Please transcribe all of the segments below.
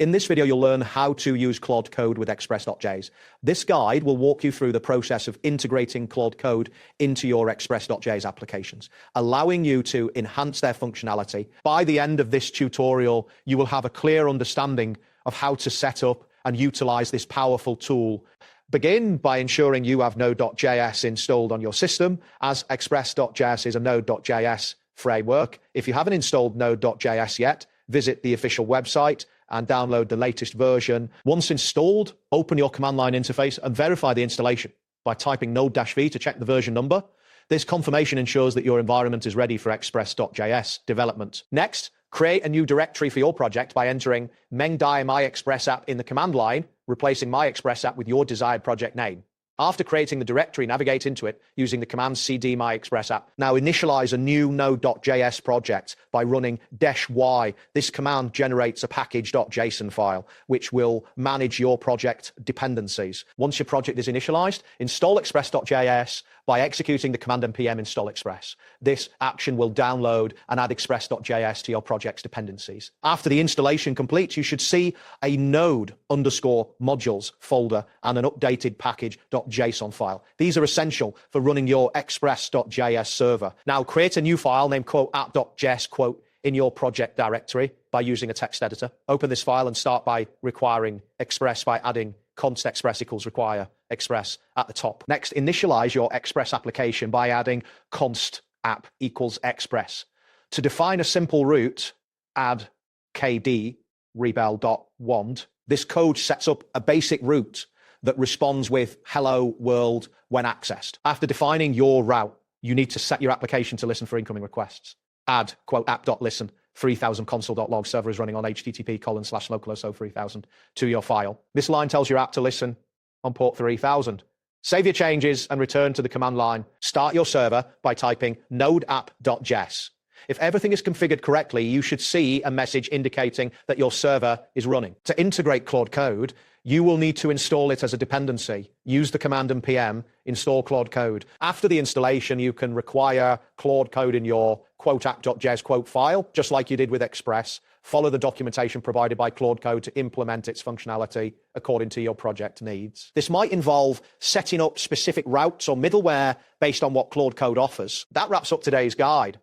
In this video, you'll learn how to use Claude Code with Express.js. This guide will walk you through the process of integrating Claude Code into your Express.js applications, allowing you to enhance their functionality. By the end of this tutorial, you will have a clear understanding of how to set up and utilize this powerful tool. Begin by ensuring you have Node.js installed on your system, as Express.js is a Node.js framework. If you haven't installed Node.js yet, visit the official website and download the latest version. Once installed, open your command line interface and verify the installation by typing node-v to check the version number. This confirmation ensures that your environment is ready for Express.js development. Next, create a new directory for your project by entering mengdi myexpressapp in the command line, replacing myexpressapp with your desired project name. After creating the directory, navigate into it using the command cd myexpressapp. Now initialize a new Node.js project by running -y. This command generates a package.json file, which will manage your project dependencies. Once your project is initialized, install Express.js by executing the command npm install express. This action will download and add Express.js to your project's dependencies. After the installation completes, you should see a node_modules folder and an updated package.json file. These are essential for running your Express.js server. Now create a new file named app.js in your project directory by using a text editor. Open this file and start by requiring Express by adding const express equals require express at the top. Next, initialize your Express application by adding const app equals express. To define a simple route, add kd rebel.wand. This code sets up a basic route that responds with hello world when accessed. After defining your route, you need to set your application to listen for incoming requests. Add app.listen 3000 console.log server is running on http://localhost 3000 to your file. This line tells your app to listen on port 3000. Save your changes and return to the command line. Start your server by typing node-app.js. If everything is configured correctly, you should see a message indicating that your server is running. To integrate Claude Code, you will need to install it as a dependency. Use the command npm install Claude Code. After the installation, you can require Claude Code in your app.js file, just like you did with Express. Follow the documentation provided by Claude Code to implement its functionality according to your project needs. This might involve setting up specific routes or middleware based on what Claude Code offers. That wraps up today's guide.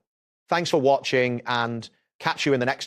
Thanks for watching and catch you in the next